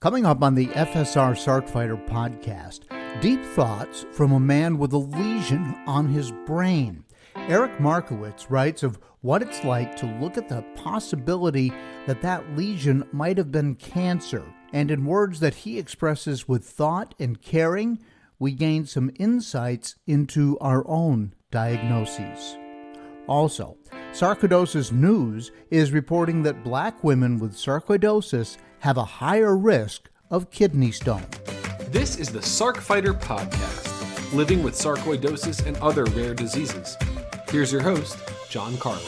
Coming up on the FSR Sarc Fighter Podcast, deep thoughts from a man with a lesion on his brain. Eric Markowitz writes of what it's like to look at the possibility that that lesion might have been cancer. And in words that he expresses with thought and caring, we gain some insights into our own diagnoses. Also, Sarcoidosis News is reporting that black women with sarcoidosis have a higher risk of kidney stone. This is the Sarc Fighter Podcast, living with sarcoidosis and other rare diseases. Here's your host, John Carlin.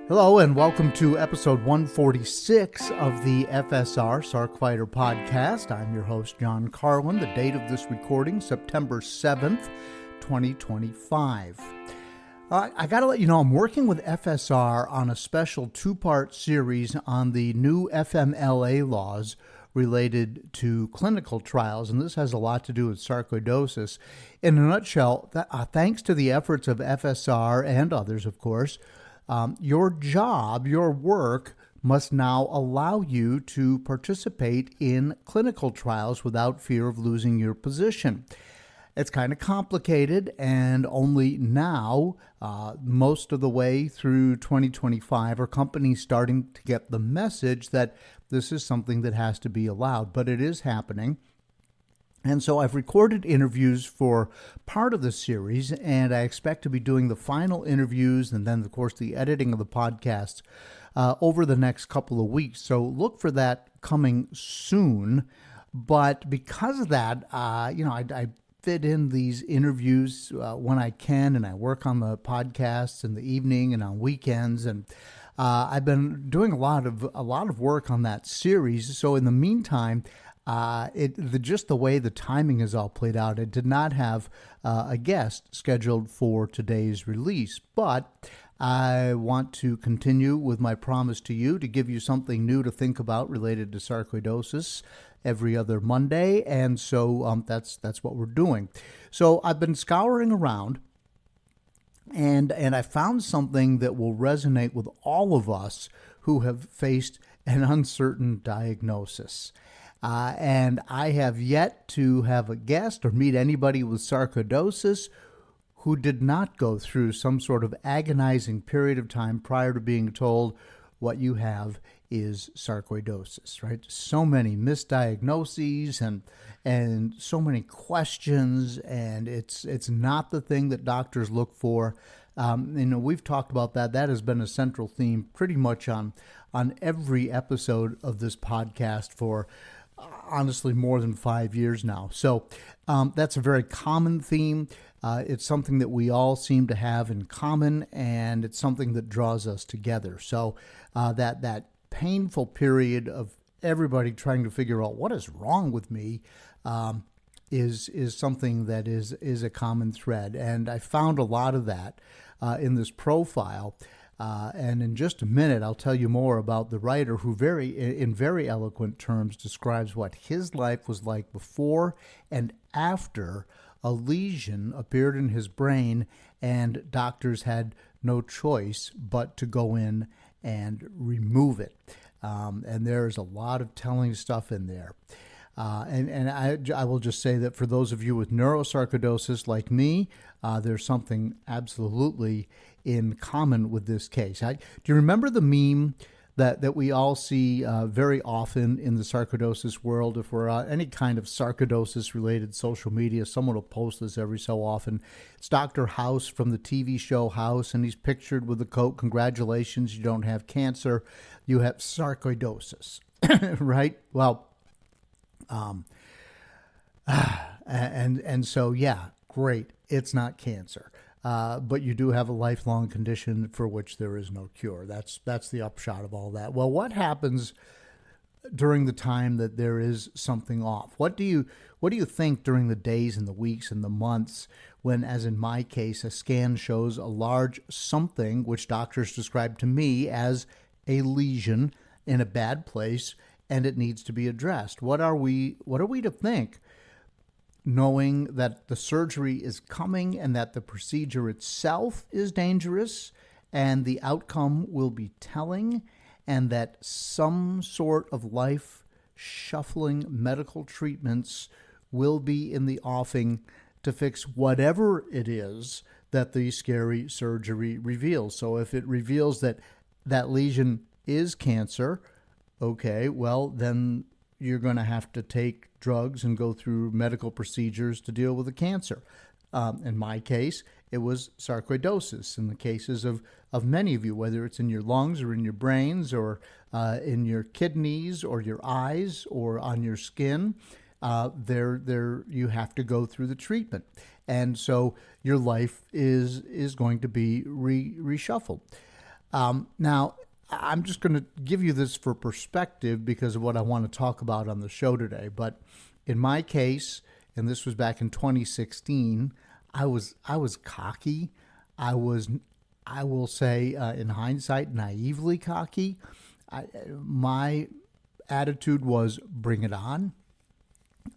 Hello and welcome to episode 146 of the FSR Sarc Fighter Podcast. I'm your host, John Carlin. The date of this recording, September 7th, 2025. I got to let you know, I'm working with FSR on a special two-part series on the new FMLA laws related to clinical trials, and this has a lot to do with sarcoidosis. In a nutshell, thanks to the efforts of FSR and others, of course, your job, your work, must now allow you to participate in clinical trials without fear of losing your position. It's kind of complicated, and only now, most of the way through 2025, are companies starting to get the message that this is something that has to be allowed, but it is happening. And so I've recorded interviews for part of the series, and I expect to be doing the final interviews and then, of course, the editing of the podcasts over the next couple of weeks. So look for that coming soon. But because of that, I fit in these interviews when I can, and I work on the podcasts in the evening and on weekends, and I've been doing a lot of work on that series. So in the meantime, just the way the timing is all played out, it did not have a guest scheduled for today's release, but I want to continue with my promise to you to give you something new to think about related to sarcoidosis every other Monday, and so that's what we're doing. So I've been scouring around, and I found something that will resonate with all of us who have faced an uncertain diagnosis. And I have yet to have a guest or meet anybody with sarcoidosis who did not go through some sort of agonizing period of time prior to being told what you have is sarcoidosis, right? So many misdiagnoses and so many questions, and it's not the thing that doctors look for. We've talked about that. That has been a central theme pretty much on every episode of this podcast for honestly more than 5 years now. So that's a very common theme. It's something that we all seem to have in common, and it's something that draws us together. So that painful period of everybody trying to figure out what is wrong with me is something that is a common thread. And I found a lot of that in this profile. And in just a minute, I'll tell you more about the writer who in very eloquent terms describes what his life was like before and after a lesion appeared in his brain, and doctors had no choice but to go in and remove it. And there's a lot of telling stuff in there. And I will just say that for those of you with neurosarcoidosis like me, there's something absolutely in common with this case. Do you remember the meme that we all see very often in the sarcoidosis world? If we're any kind of sarcoidosis-related social media, someone will post this every so often. It's Dr. House from the TV show House, and he's pictured with the quote, "Congratulations, you don't have cancer, you have sarcoidosis," right? Well, and so, yeah, great. It's not cancer. But you do have a lifelong condition for which there is no cure. That's the upshot of all that. Well, what happens during the time that there is something off? What do you think during the days and the weeks and the months when, as in my case, a scan shows a large something which doctors describe to me as a lesion in a bad place and it needs to be addressed? What are we to think knowing that the surgery is coming and that the procedure itself is dangerous and the outcome will be telling, and that some sort of life-shuffling medical treatments will be in the offing to fix whatever it is that the scary surgery reveals. So if it reveals that that lesion is cancer, okay, well, then you're going to have to take drugs and go through medical procedures to deal with the cancer. In my case, it was sarcoidosis. In the cases of many of you, whether it's in your lungs or in your brains or in your kidneys or your eyes or on your skin, there you have to go through the treatment. And so your life is going to be reshuffled. Now, I'm just going to give you this for perspective because of what I want to talk about on the show today. But in my case, and this was back in 2016, I was cocky. I will say, in hindsight, naively cocky. My attitude was, bring it on.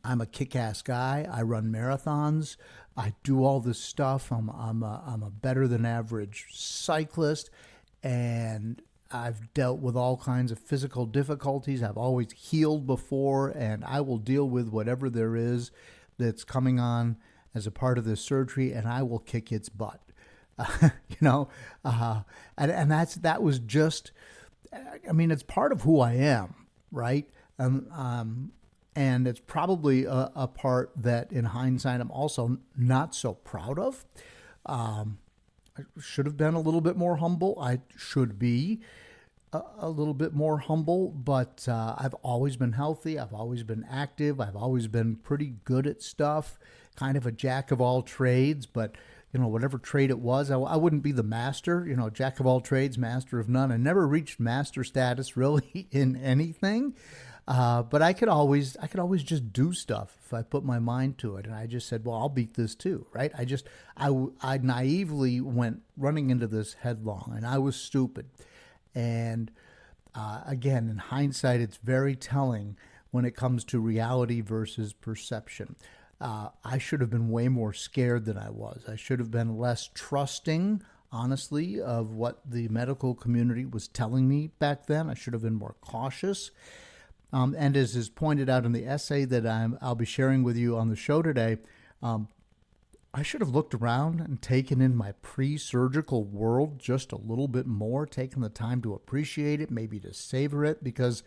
I'm a kick-ass guy. I run marathons. I do all this stuff. I'm a better than average cyclist, and I've dealt with all kinds of physical difficulties. I've always healed before, and I will deal with whatever there is that's coming on as a part of this surgery, and I will kick its butt. And that was just, I mean, it's part of who I am, right? And it's probably a part that, in hindsight, I'm also not so proud of. I should have been a little bit more humble. I should be a little bit more humble, but I've always been healthy. I've always been active. I've always been pretty good at stuff, kind of a jack of all trades, but whatever trade it was, I wouldn't be the master, jack of all trades, master of none. I never reached master status really in anything. But I could always just do stuff if I put my mind to it. And I just said, well, I'll beat this too, right? I naively went running into this headlong, and I was stupid. And again, in hindsight, it's very telling when it comes to reality versus perception. I should have been way more scared than I was. I should have been less trusting, honestly, of what the medical community was telling me back then. I should have been more cautious. And as is pointed out in the essay that I'll be sharing with you on the show today, I should have looked around and taken in my pre-surgical world just a little bit more, taken the time to appreciate it, maybe to savor it, because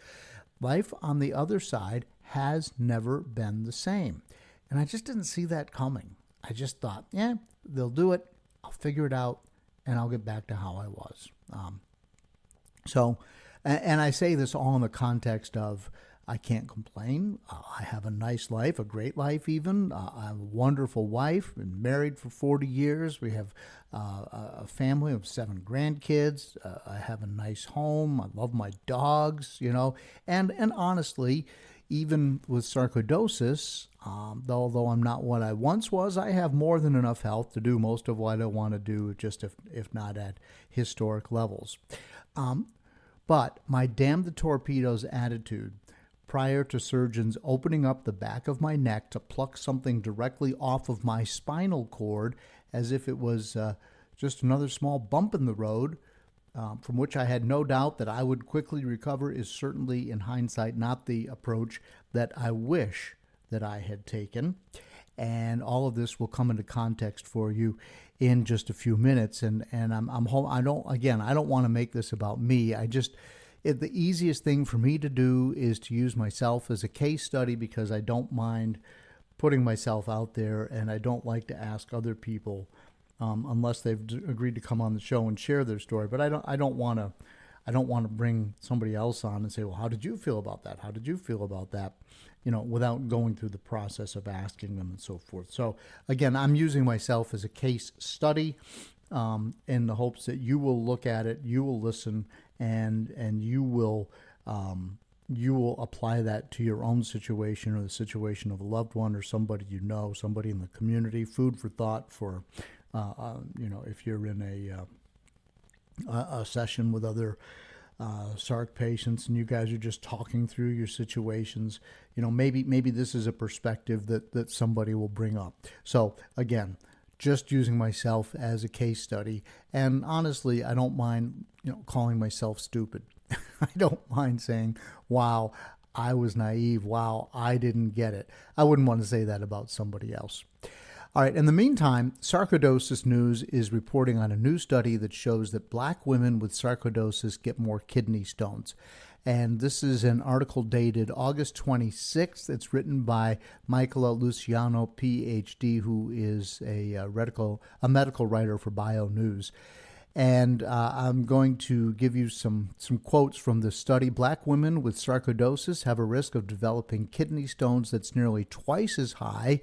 life on the other side has never been the same. And I just didn't see that coming. I just thought, yeah, they'll do it, I'll figure it out, and I'll get back to how I was. And I say this all in the context of I can't complain. I have a nice life, a great life even. I have a wonderful wife, been married for 40 years. We have a family of 7 grandkids. I have a nice home. I love my dogs, And honestly, even with sarcoidosis, although I'm not what I once was, I have more than enough health to do most of what I want to do, just if not at historic levels. But my damn the torpedoes attitude prior to surgeons opening up the back of my neck to pluck something directly off of my spinal cord as if it was just another small bump in the road, from which I had no doubt that I would quickly recover, is certainly, in hindsight, not the approach that I wish that I had taken. And all of this will come into context for you in just a few minutes. And I don't want to make this about me. The easiest thing for me to do is to use myself as a case study, because I don't mind putting myself out there, and I don't like to ask other people unless they've agreed to come on the show and share their story. But I don't want to bring somebody else on and say, well, how did you feel about that? How did you feel about that? Without going through the process of asking them and so forth. So again, I'm using myself as a case study in the hopes that you will look at it, you will listen, and you will apply that to your own situation or the situation of a loved one or somebody somebody in the community. Food for thought for if you're in a session with other Sarc patients, and you guys are just talking through your situations, maybe this is a perspective that somebody will bring up. So again, just using myself as a case study, and honestly, I don't mind, calling myself stupid. I don't mind saying, wow, I was naive. Wow, I didn't get it. I wouldn't want to say that about somebody else. All right, in the meantime, Sarcoidosis News is reporting on a new study that shows that black women with sarcoidosis get more kidney stones. And this is an article dated August 26th. It's written by Michaela Luciano, Ph.D., who is a medical writer for Bio News. And I'm going to give you some quotes from the study. Black women with sarcoidosis have a risk of developing kidney stones that's nearly twice as high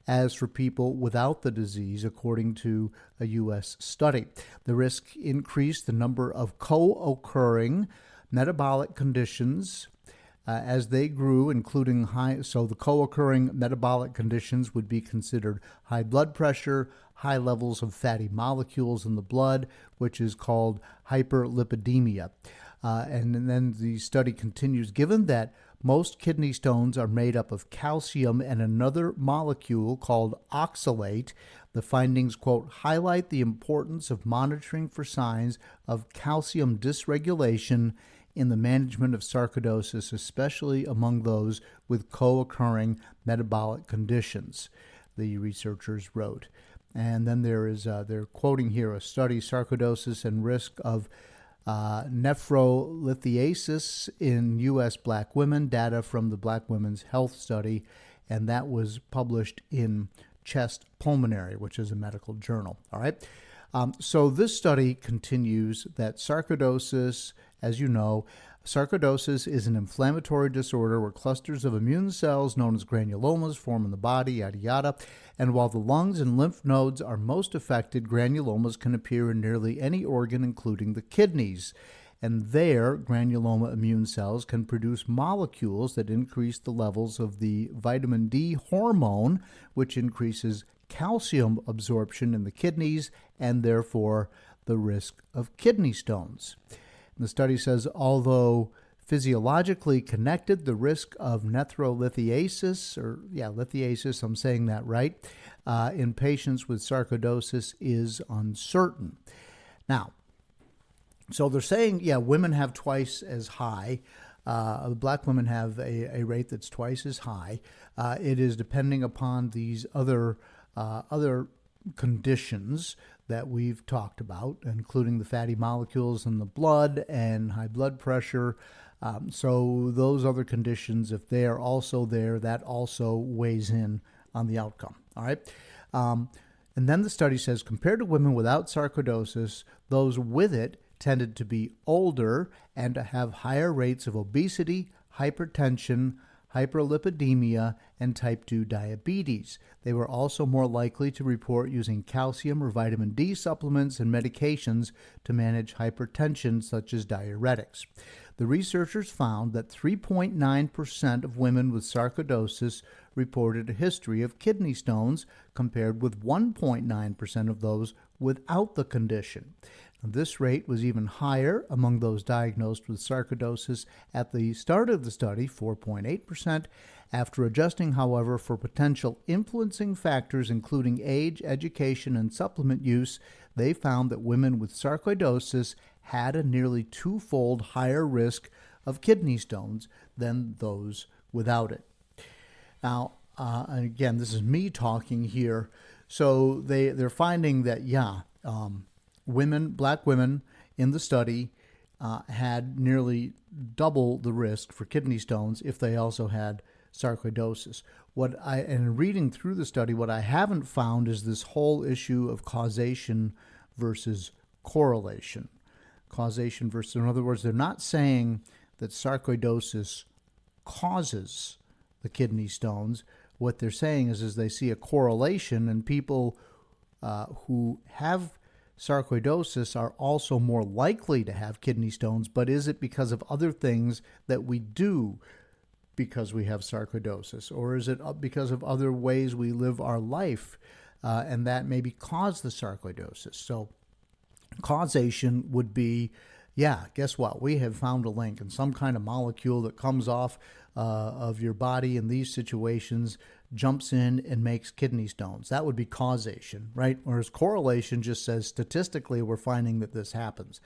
as for people without the disease, according to a U.S. study. The risk increased the number of co-occurring metabolic conditions as they grew, including the co-occurring metabolic conditions would be considered high blood pressure, high levels of fatty molecules in the blood, which is called hyperlipidemia. And then the study continues, given that most kidney stones are made up of calcium and another molecule called oxalate, the findings, quote, highlight the importance of monitoring for signs of calcium dysregulation in the management of sarcoidosis, especially among those with co-occurring metabolic conditions, the researchers wrote. And then they're quoting here a study, Sarcoidosis and Risk of Nephrolithiasis in U.S. Black Women, data from the Black Women's Health Study, and that was published in Chest Pulmonary, which is a medical journal. All right. So this study continues that sarcoidosis, as you know, sarcoidosis is an inflammatory disorder where clusters of immune cells known as granulomas form in the body, yada, yada. And while the lungs and lymph nodes are most affected, granulomas can appear in nearly any organ, including the kidneys. And there, granuloma immune cells can produce molecules that increase the levels of the vitamin D hormone, which increases calcium absorption in the kidneys and therefore the risk of kidney stones. The study says, although physiologically connected, the risk of nephrolithiasis, lithiasis, I'm saying that right, in patients with sarcoidosis is uncertain. Now, so they're saying, women have twice as high. Black women have a rate that's twice as high. It is depending upon these other conditions that we've talked about, including the fatty molecules in the blood and high blood pressure. So those other conditions, if they are also there, that also weighs in on the outcome. All right. And then the study says, compared to women without sarcoidosis, those with it tended to be older and to have higher rates of obesity, hypertension, hyperlipidemia, and type 2 diabetes. They were also more likely to report using calcium or vitamin D supplements and medications to manage hypertension, such as diuretics. The researchers found that 3.9% of women with sarcoidosis reported a history of kidney stones, compared with 1.9% of those without the condition. This rate was even higher among those diagnosed with sarcoidosis at the start of the study, 4.8%. After adjusting, however, for potential influencing factors including age, education, and supplement use, they found that women with sarcoidosis had a nearly twofold higher risk of kidney stones than those without it. Now, and again, this is me talking here. So they're finding that, black women in the study had nearly double the risk for kidney stones if they also had sarcoidosis. And reading through the study, what I haven't found is this whole issue of causation versus correlation. In other words, they're not saying that sarcoidosis causes the kidney stones. What they're saying is they see a correlation, and people who have sarcoidosis are also more likely to have kidney stones, but is it because of other things that we do because we have sarcoidosis? Or is it because of other ways we live our life and that maybe cause the sarcoidosis? So causation would be Yeah, guess what? We have found a link, and some kind of molecule that comes off of your body in these situations jumps in and makes kidney stones. That would be causation, right? Whereas correlation just says statistically we're finding that this happens.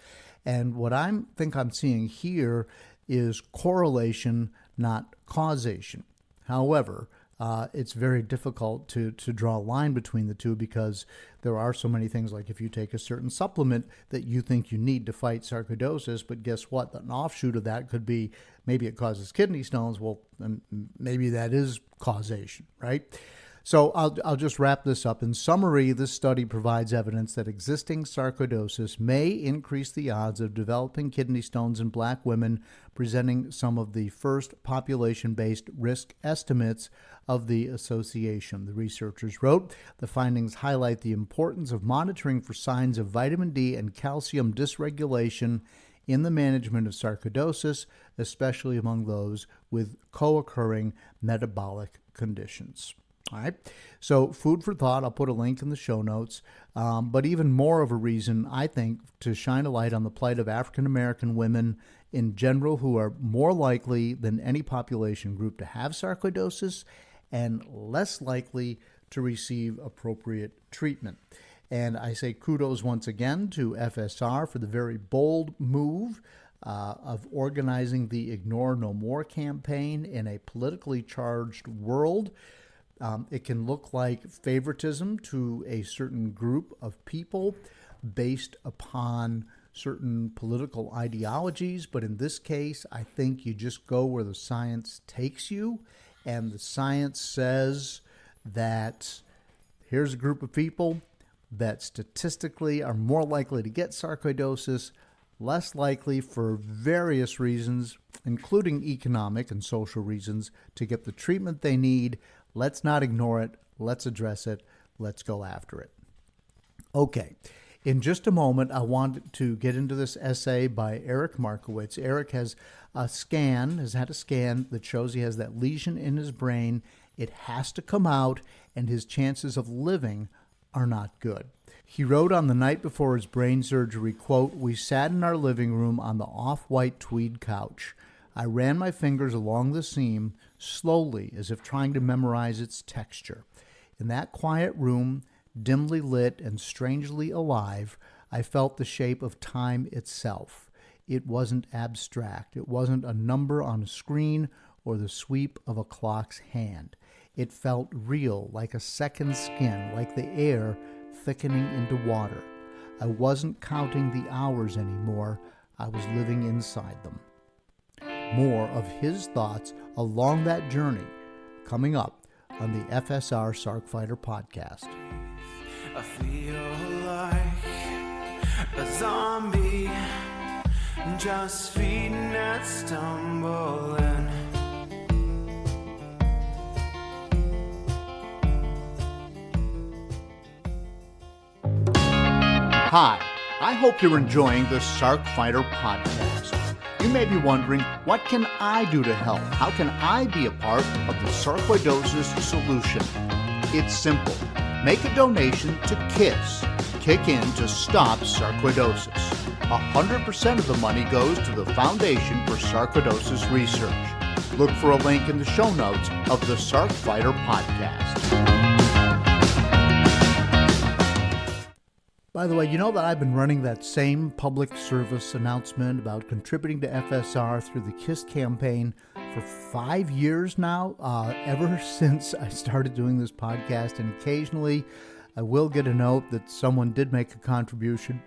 And what I think I'm seeing here is correlation, not causation. However, it's very difficult to draw a line between the two because there are so many things, like if you take a certain supplement that you think you need to fight sarcoidosis, but guess what? An offshoot of that could be maybe it causes kidney stones. Well, then maybe that is causation, right? So I'll just wrap this up. In summary, this study provides evidence that existing sarcoidosis may increase the odds of developing kidney stones in Black women, presenting some of the first population-based risk estimates of the association. The researchers wrote, the findings highlight the importance of monitoring for signs of vitamin D and calcium dysregulation in the management of sarcoidosis, especially among those with co-occurring metabolic conditions. All right, so food for thought. I'll put a link in the show notes. But even more of a reason, I think, to shine a light on the plight of African-American women in general, who are more likely than any population group to have sarcoidosis and less likely to receive appropriate treatment. And I say kudos once again to FSR for the very bold move of organizing the Ignore No More campaign in a politically charged world. It can look like favoritism to a certain group of people based upon certain political ideologies, but in this case, I think you just go where the science takes you, and the science says that here's a group of people that statistically are more likely to get sarcoidosis, less likely for various reasons, including economic and social reasons, to get the treatment they need. Let's not ignore it. Let's address it. Let's go after it. Okay. In just a moment, I want to get into this essay by Eric Markowitz. Eric has had a scan that shows he has that lesion in his brain. It has to come out, and his chances of living are not good. He wrote on the night before his brain surgery, quote, "We sat in our living room on the off-white tweed couch. I ran my fingers along the seam slowly as if trying to memorize its texture. In that quiet room, dimly lit and strangely alive, I felt the shape of time itself. It wasn't abstract. It wasn't a number on a screen or the sweep of a clock's hand. It felt real, like a second skin, like the air thickening into water. I wasn't counting the hours anymore. I was living inside them." More of his thoughts along that journey coming up on the FSR Sarc Fighter Podcast. I feel like a zombie, just feeding and stumbling. Hi, I hope you're enjoying the Sarc Fighter Podcast. You may be wondering, what can I do to help? How can I be a part of the sarcoidosis solution? It's simple. Make a donation to KISS, Kick In to Stop Sarcoidosis. 100% of the money goes to the Foundation for Sarcoidosis Research. Look for a link in the show notes of the Sarc Fighter Podcast. By the way, you know that I've been running that same public service announcement about contributing to FSR through the KISS campaign for 5 years now, ever since I started doing this podcast. And occasionally I will get a note that someone did make a contribution.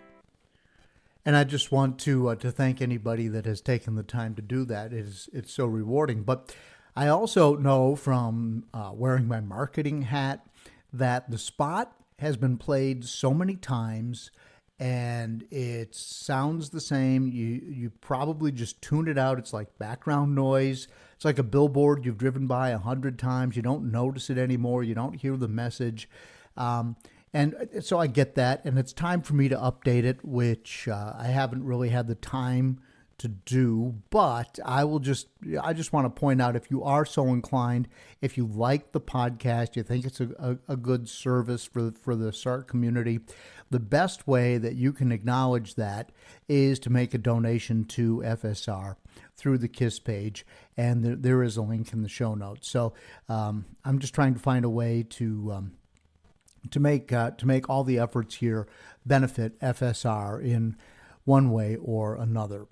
And I just want to thank anybody that has taken the time to do that. It's so rewarding. But I also know from wearing my marketing hat that the spot has been played so many times and it sounds the same. You probably just tune it out. It's like background noise. It's like a billboard you've driven by 100 times. You don't notice it anymore. You don't hear the message. And so I get that. And it's time for me to update it, which I haven't really had the time to do, but I just want to point out, if you are so inclined, if you like the podcast, you think it's a good service for the Sarc community, the best way that you can acknowledge that is to make a donation to FSR through the KISS page, and there is a link in the show notes. So I'm just trying to find a way to make all the efforts here benefit FSR in one way or another.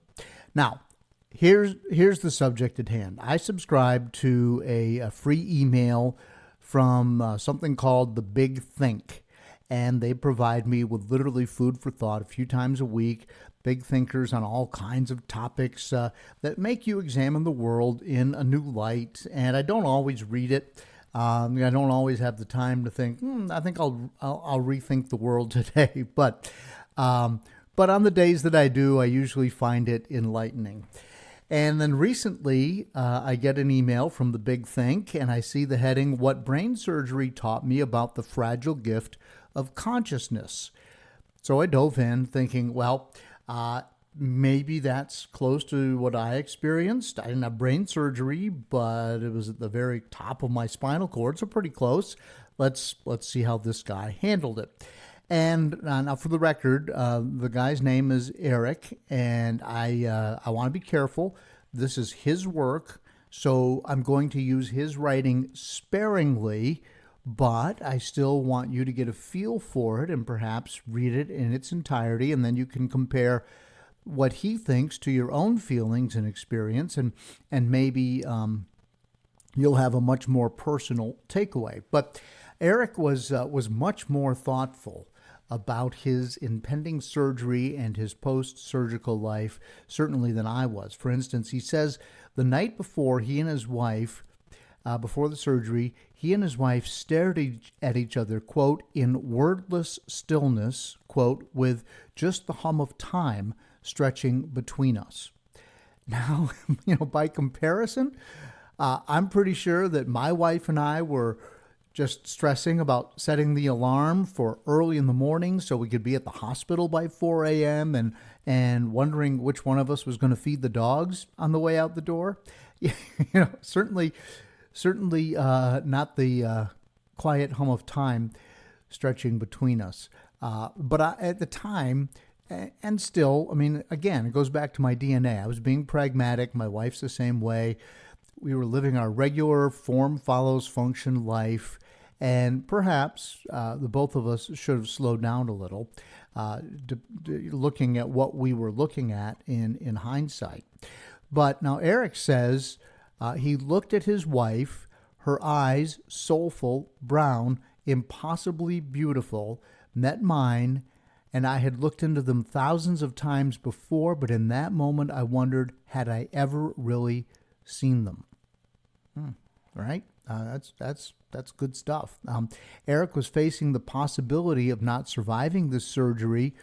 Now, here's the subject at hand. I subscribe to a free email from something called The Big Think, and they provide me with literally food for thought a few times a week, big thinkers on all kinds of topics that make you examine the world in a new light. And I don't always read it. I don't always have the time to think, I think I'll rethink the world today. But on the days that I do, I usually find it enlightening. And then recently, I get an email from The Big Think, and I see the heading, What Brain Surgery Taught Me About the Fragile Gift of Consciousness. So I dove in thinking, well, maybe that's close to what I experienced. I didn't have brain surgery, but it was at the very top of my spinal cord, so pretty close. Let's see how this guy handled it. And now, for the record, the guy's name is Eric, and I want to be careful. This is his work, so I'm going to use his writing sparingly, but I still want you to get a feel for it and perhaps read it in its entirety, and then you can compare what he thinks to your own feelings and experience, and maybe you'll have a much more personal takeaway. But Eric was much more thoughtful about his impending surgery and his post-surgical life, certainly, than I was. For instance, he says the night before, he and his wife, before the surgery, he and his wife stared at each other, quote, in wordless stillness, quote, with just the hum of time stretching between us. Now, by comparison, I'm pretty sure that my wife and I were just stressing about setting the alarm for early in the morning so we could be at the hospital by 4 a.m. and wondering which one of us was going to feed the dogs on the way out the door. Certainly not the quiet hum of time stretching between us. But at the time, and still, again, it goes back to my DNA. I was being pragmatic. My wife's the same way. We were living our regular form follows function life, and perhaps the both of us should have slowed down a little, looking at what we were looking at in hindsight. But now Eric says he looked at his wife, her eyes, soulful, brown, impossibly beautiful, met mine, and I had looked into them thousands of times before, but in that moment I wondered, had I ever really seen them? Right? That's good stuff. Eric was facing the possibility of not surviving this surgery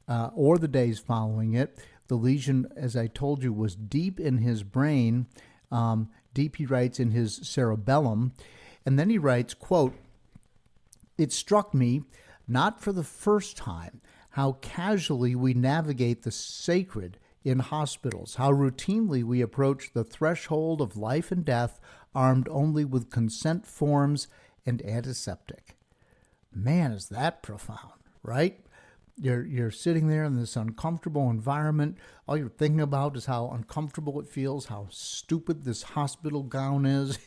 or the days following it. The lesion, as I told you, was deep in his brain, deep, he writes, in his cerebellum. And then he writes, quote, it struck me, not for the first time, how casually we navigate the sacred in hospitals, how routinely we approach the threshold of life and death armed only with consent forms and antiseptic. Man, is that profound, right? You're sitting there in this uncomfortable environment. All you're thinking about is how uncomfortable it feels, how stupid this hospital gown is.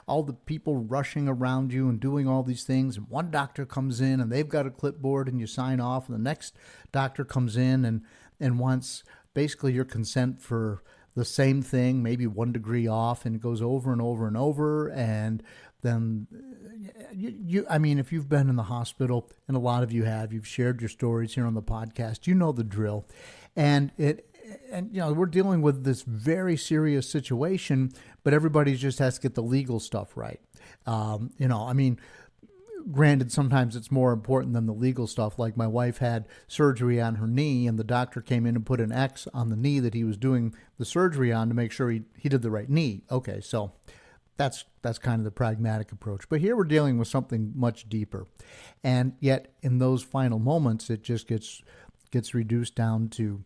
All the people rushing around you and doing all these things. And one doctor comes in and they've got a clipboard and you sign off. And the next doctor comes in and wants basically your consent for the same thing, maybe 1 degree off, and it goes over and over and over. And then if you've been in the hospital, and a lot of you have, you've shared your stories here on the podcast, you know the drill. And we're dealing with this very serious situation, but everybody just has to get the legal stuff right. Granted, sometimes it's more important than the legal stuff. Like my wife had surgery on her knee, and the doctor came in and put an X on the knee that he was doing the surgery on to make sure he did the right knee. Okay, so that's kind of the pragmatic approach. But here we're dealing with something much deeper. And yet in those final moments, it just gets reduced down to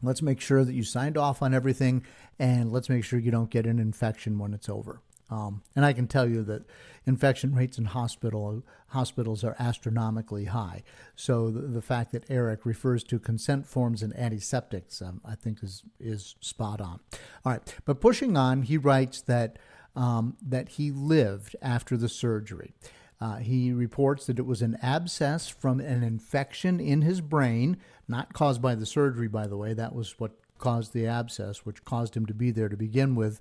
Let's make sure that you signed off on everything, and let's make sure you don't get an infection when it's over. And I can tell you that infection rates in hospitals are astronomically high. So the fact that Eric refers to consent forms and antiseptics, I think is spot on. All right, but pushing on, he writes that he lived after the surgery. He reports that it was an abscess from an infection in his brain, not caused by the surgery, by the way. That was what caused the abscess, which caused him to be there to begin with.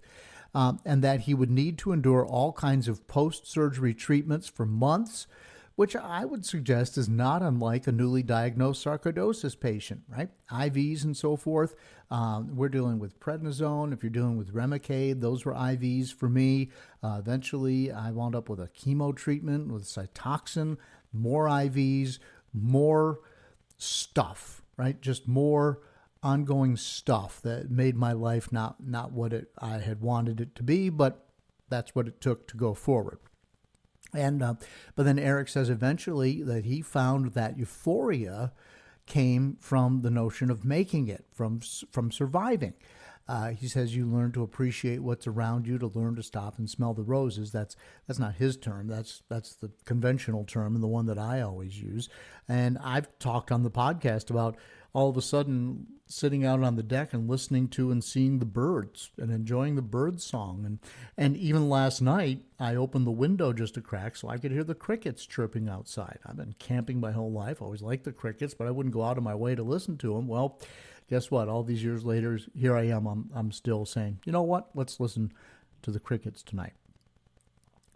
And that he would need to endure all kinds of post-surgery treatments for months, which I would suggest is not unlike a newly diagnosed sarcoidosis patient, right? IVs and so forth. We're dealing with prednisone. If you're dealing with Remicade, those were IVs for me. Eventually, I wound up with a chemo treatment with Cytoxan, more IVs, more stuff, right? Just more ongoing stuff that made my life not what I had wanted it to be, but that's what it took to go forward. And but then Eric says eventually that he found that euphoria came from the notion of making it, from surviving. He says you learn to appreciate what's around you, to learn to stop and smell the roses. That's not his term. That's the conventional term and the one that I always use. And I've talked on the podcast about all of a sudden sitting out on the deck and listening to and seeing the birds and enjoying the bird song. And even last night, I opened the window just a crack so I could hear the crickets chirping outside. I've been camping my whole life. I always liked the crickets, but I wouldn't go out of my way to listen to them. Well, guess what? All these years later, here I am. I'm still saying, you know what? Let's listen to the crickets tonight.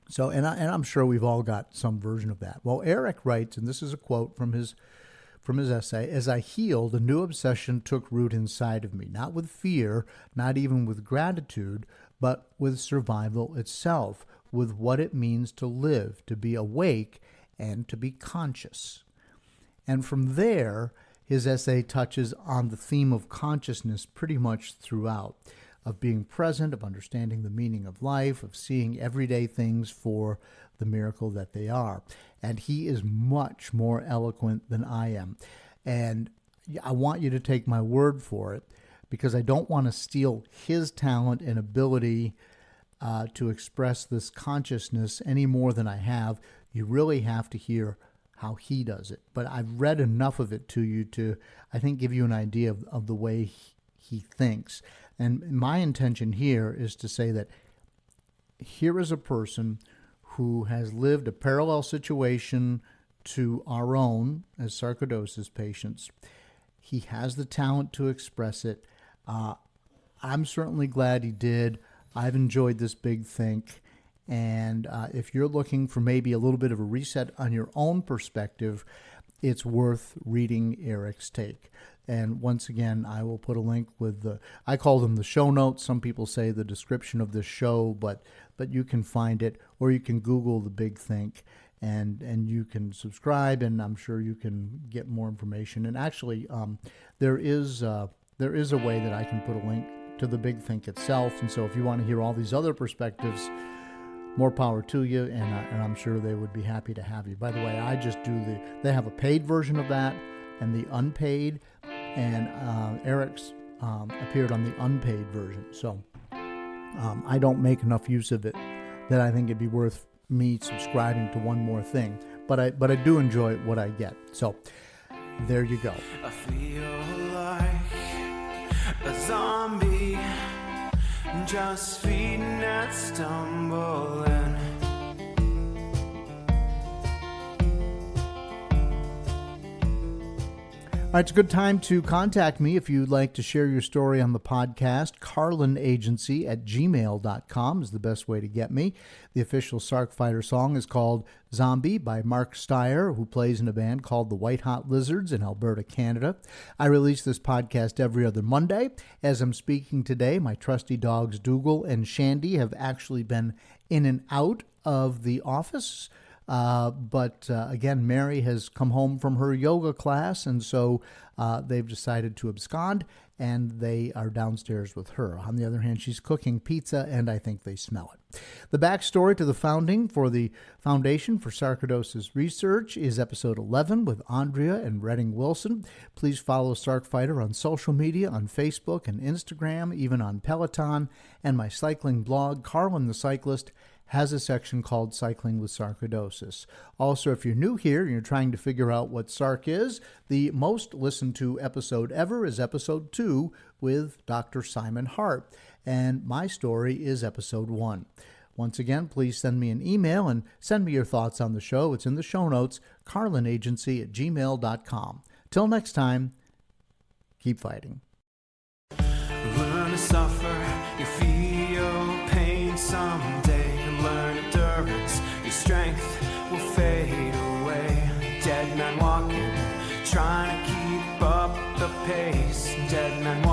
So, and I'm sure we've all got some version of that. Well, Eric writes, and this is a quote from his essay, "As I healed, a new obsession took root inside of me, not with fear, not even with gratitude, but with survival itself, with what it means to live, to be awake, and to be conscious." And from there, his essay touches on the theme of consciousness pretty much throughout, of being present, of understanding the meaning of life, of seeing everyday things for the miracle that they are. And he is much more eloquent than I am. And I want you to take my word for it, because I don't want to steal his talent and ability to express this consciousness any more than I have. You really have to hear how he does it. But I've read enough of it to you to, I think, give you an idea of the way he thinks. And my intention here is to say that here is a person who has lived a parallel situation to our own as sarcoidosis patients. He has the talent to express it. I'm certainly glad he did. I've enjoyed this big think. And if you're looking for maybe a little bit of a reset on your own perspective, it's worth reading Eric's take. And once again, I will put a link with I call them the show notes. Some people say the description of this show, but you can find it, or you can Google The Big Think, and you can subscribe, and I'm sure you can get more information. And actually, there is a way that I can put a link to The Big Think itself. And so if you want to hear all these other perspectives, more power to you, and I'm sure they would be happy to have you. By the way, I just they have a paid version of that and the unpaid, and Eric's appeared on the unpaid version. So I don't make enough use of it that I think it'd be worth me subscribing to one more thing. But I do enjoy what I get. So there you go. I feel like a zombie, just feeding and stumbling. All right, it's a good time to contact me if you'd like to share your story on the podcast. carlinagency@gmail.com is the best way to get me. The official Sarc Fighter song is called Zombie by Mark Steyer, who plays in a band called the White Hot Lizards in Alberta, Canada. I release this podcast every other Monday. As I'm speaking today, my trusty dogs Dougal and Shandy have actually been in and out of the office But again, Mary has come home from her yoga class, and so they've decided to abscond, and they are downstairs with her. On the other hand, she's cooking pizza, and I think they smell it. The backstory to the founding for the Foundation for Sarcoidosis Research is episode 11 with Andrea and Redding Wilson. Please follow Sarc Fighter on social media, on Facebook and Instagram, even on Peloton, and my cycling blog, Carlin the Cyclist, has a section called Cycling with Sarcoidosis. Also, if you're new here and you're trying to figure out what Sarc is, the most listened to episode ever is episode 2 with Dr. Simon Hart, and my story is episode 1. Once again, please send me an email and send me your thoughts on the show. It's in the show notes, carlinagency@gmail.com. Till next time, keep fighting. Learn to suffer, you feel pain someday. Learn endurance, your strength will fade away. Dead man walking, trying to keep up the pace. Dead man walking.